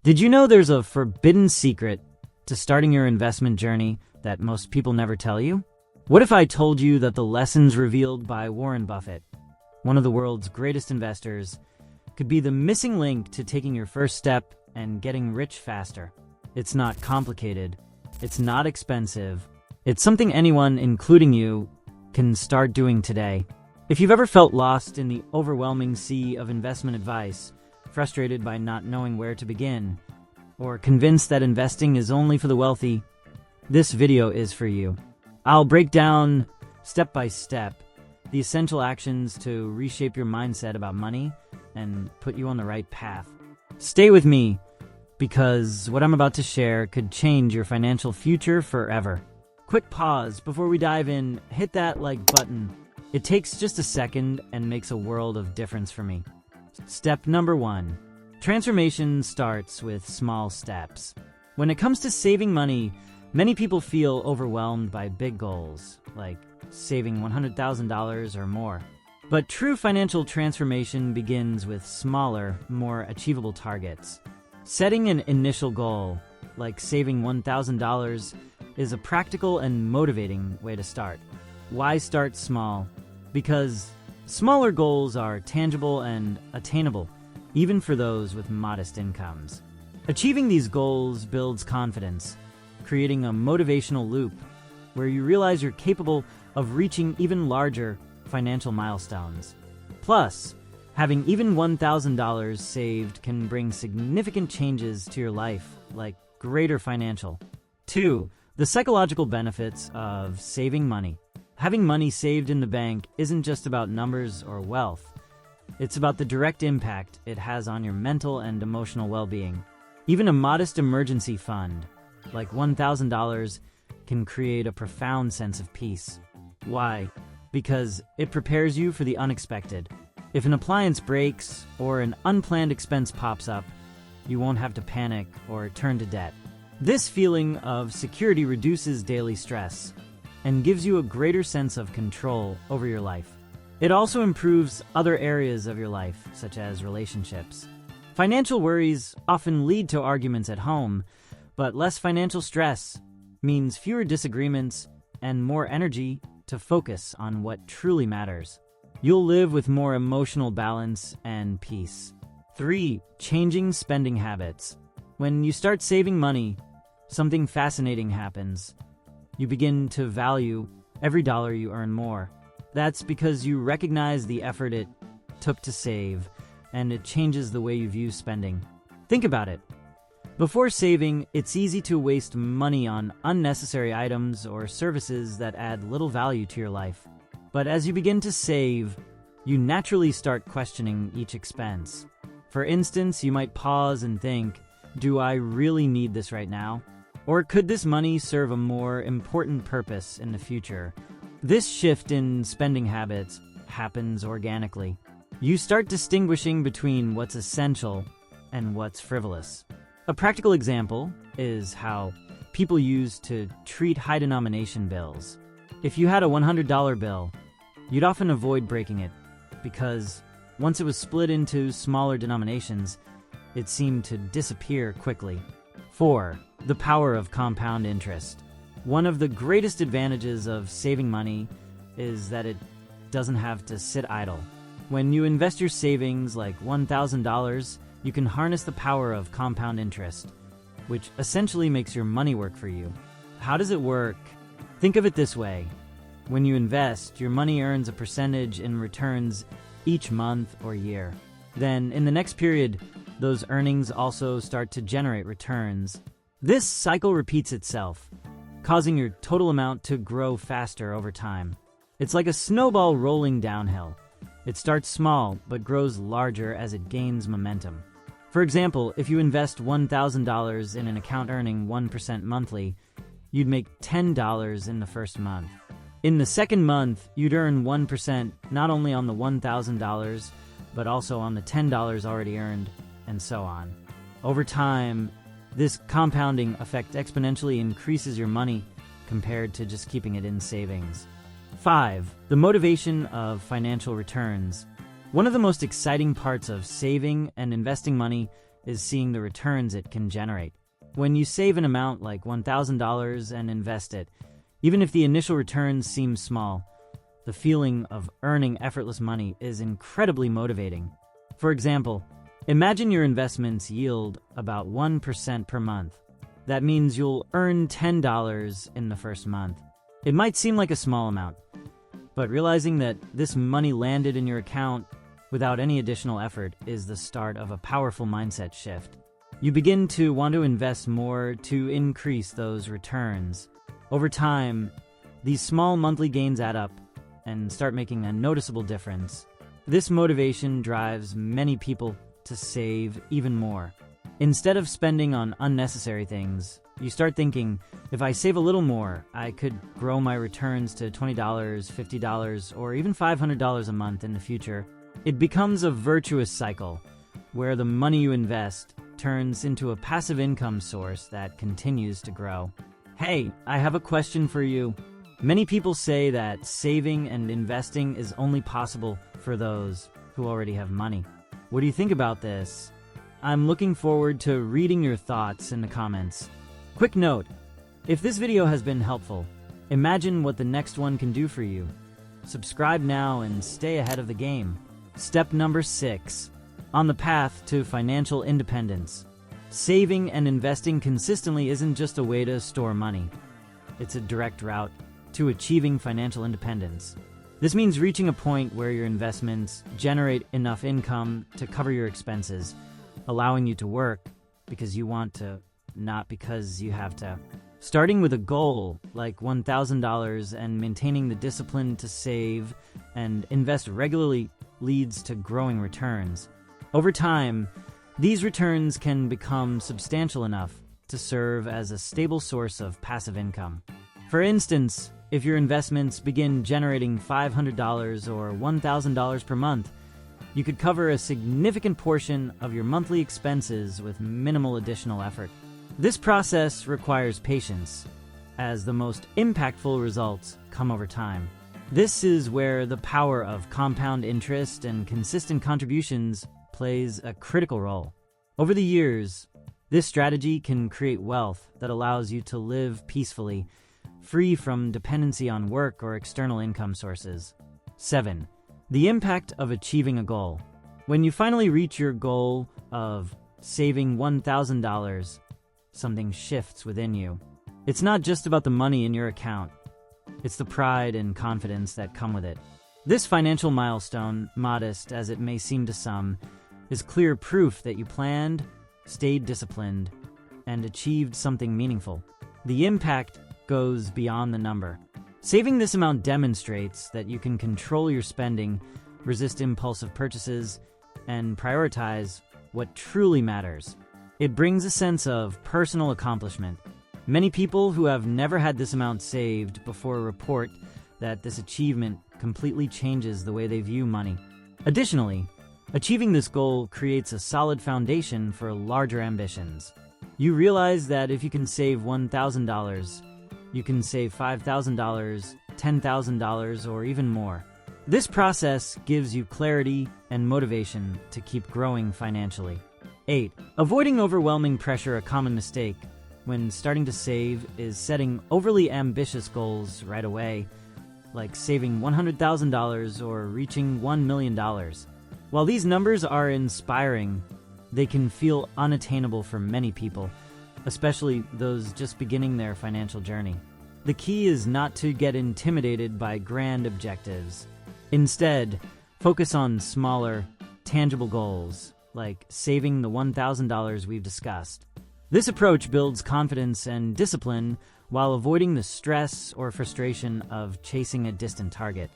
Did you know there's a forbidden secret to starting your investment journey that most people never tell you? What if I told you that the lessons revealed by Warren Buffett, one of the world's greatest investors, could be the missing link to taking your first step and getting rich faster? It's not complicated. It's not expensive. It's something anyone, including you, can start doing today. If you've ever felt lost in the overwhelming sea of investment advice, frustrated by not knowing where to begin, or convinced that investing is only for the wealthy, this video is for you. I'll break down, step by step, the essential actions to reshape your mindset about money and put you on the right path. Stay with me, because what I'm about to share could change your financial future forever. Quick pause before we dive in. Hit that like button. It takes just a second and makes a world of difference for me. Step number 1. Transformation starts with small steps. When it comes to saving money, many people feel overwhelmed by big goals, like saving $100,000 or more. But true financial transformation begins with smaller, more achievable targets. Setting an initial goal, like saving $1,000, is a practical and motivating way to start. Why start small? Because smaller goals are tangible and attainable, even for those with modest incomes. Achieving these goals builds confidence, creating a motivational loop where you realize you're capable of reaching even larger financial milestones. Plus, having even $1,000 saved can bring significant changes to your life, like greater financial. 2. The psychological benefits of saving money. Having money saved in the bank isn't just about numbers or wealth. It's about the direct impact it has on your mental and emotional well-being. Even a modest emergency fund, like $1,000, can create a profound sense of peace. Why? Because it prepares you for the unexpected. If an appliance breaks or an unplanned expense pops up, you won't have to panic or turn to debt. This feeling of security reduces daily stress and gives you a greater sense of control over your life. It also improves other areas of your life, such as relationships. Financial worries often lead to arguments at home, but less financial stress means fewer disagreements and more energy to focus on what truly matters. You'll live with more emotional balance and peace. 3. Changing spending habits. When you start saving money, something fascinating happens. You begin to value every dollar you earn more. That's because you recognize the effort it took to save, and it changes the way you view spending. Think about it. Before saving, it's easy to waste money on unnecessary items or services that add little value to your life. But as you begin to save, you naturally start questioning each expense. For instance, you might pause and think, do I really need this right now? Or could this money serve a more important purpose in the future? This shift in spending habits happens organically. You start distinguishing between what's essential and what's frivolous. A practical example is how people used to treat high denomination bills. If you had a $100 bill, you'd often avoid breaking it because once it was split into smaller denominations, it seemed to disappear quickly. 4. The power of compound interest. One of the greatest advantages of saving money is that it doesn't have to sit idle. When you invest your savings, like $1,000, you can harness the power of compound interest, which essentially makes your money work for you. How does it work? Think of it this way. When you invest, your money earns a percentage in returns each month or year. Then, in the next period, those earnings also start to generate returns. This cycle repeats itself, causing your total amount to grow faster over time. It's like a snowball rolling downhill. It starts small, but grows larger as it gains momentum. For example, if you invest $1,000 in an account earning 1% monthly, you'd make $10 in the first month. In the second month, you'd earn 1% not only on the $1,000, but also on the $10 already earned, and so on. Over time, this compounding effect exponentially increases your money compared to just keeping it in savings. 5. The motivation of financial returns. One of the most exciting parts of saving and investing money is seeing the returns it can generate. When you save an amount like $1,000 and invest it, even if the initial returns seem small, the feeling of earning effortless money is incredibly motivating. For example, imagine your investments yield about 1% per month. That means you'll earn $10 in the first month. It might seem like a small amount, but realizing that this money landed in your account without any additional effort is the start of a powerful mindset shift. You begin to want to invest more to increase those returns. Over time, these small monthly gains add up and start making a noticeable difference. This motivation drives many people to save even more. Instead of spending on unnecessary things, you start thinking, if I save a little more, I could grow my returns to $20, $50, or even $500 a month in the future. It becomes a virtuous cycle, where the money you invest turns into a passive income source that continues to grow. Hey, I have a question for you. Many people say that saving and investing is only possible for those who already have money. What do you think about this? I'm looking forward to reading your thoughts in the comments. Quick note, if this video has been helpful, imagine what the next one can do for you. Subscribe now and stay ahead of the game. Step number 6. On the path to financial independence. Saving and investing consistently isn't just a way to store money. It's a direct route to achieving financial independence. This means reaching a point where your investments generate enough income to cover your expenses, allowing you to work because you want to, not because you have to. Starting with a goal like $1,000 and maintaining the discipline to save and invest regularly leads to growing returns. Over time, these returns can become substantial enough to serve as a stable source of passive income. For instance, if your investments begin generating $500 or $1,000 per month, you could cover a significant portion of your monthly expenses with minimal additional effort. This process requires patience, as the most impactful results come over time. This is where the power of compound interest and consistent contributions plays a critical role. Over the years, this strategy can create wealth that allows you to live peacefully, free from dependency on work or external income sources. 7. The impact of achieving a goal. When you finally reach your goal of saving $1,000, something shifts within you. It's not just about the money in your account. It's the pride and confidence that come with it. This financial milestone, modest as it may seem to some, is clear proof that you planned, stayed disciplined, and achieved something meaningful. The impact goes beyond the number. Saving this amount demonstrates that you can control your spending, resist impulsive purchases, and prioritize what truly matters. It brings a sense of personal accomplishment. Many people who have never had this amount saved before report that this achievement completely changes the way they view money. Additionally, achieving this goal creates a solid foundation for larger ambitions. You realize that if you can save $1,000, you can save $5,000, $10,000, or even more. This process gives you clarity and motivation to keep growing financially. 8. Avoiding overwhelming pressure. A common mistake when starting to save is setting overly ambitious goals right away, like saving $100,000 or reaching $1 million. While these numbers are inspiring, they can feel unattainable for many people, especially those just beginning their financial journey. The key is not to get intimidated by grand objectives. Instead, focus on smaller, tangible goals, like saving the $1,000 we've discussed. This approach builds confidence and discipline while avoiding the stress or frustration of chasing a distant target.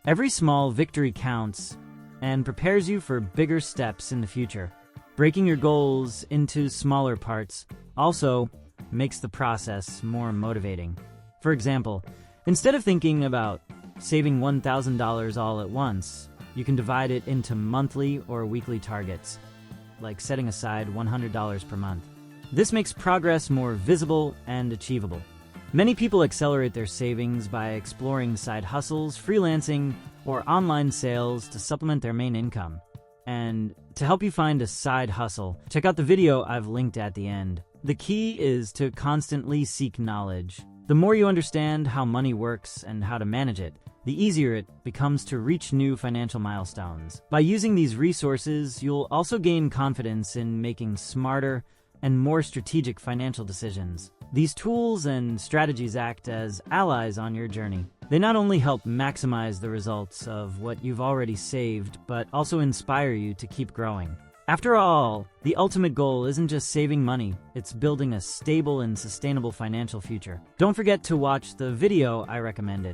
Every small victory counts and prepares you for bigger steps in the future. Breaking your goals into smaller parts also makes the process more motivating. For example, instead of thinking about saving $1,000 all at once, you can divide it into monthly or weekly targets, like setting aside $100 per month. This makes progress more visible and achievable. Many people accelerate their savings by exploring side hustles, freelancing, or online sales to supplement their main income. And to help you find a side hustle. Check out the video I've linked at the end. The key is to constantly seek knowledge. The more you understand how money works and how to manage it, the easier it becomes to reach new financial milestones. By using these resources, you'll also gain confidence in making smarter and more strategic financial decisions. These tools and strategies act as allies on your journey. They not only help maximize the results of what you've already saved, but also inspire you to keep growing. After all, the ultimate goal isn't just saving money, it's building a stable and sustainable financial future. Don't forget to watch the video I recommended.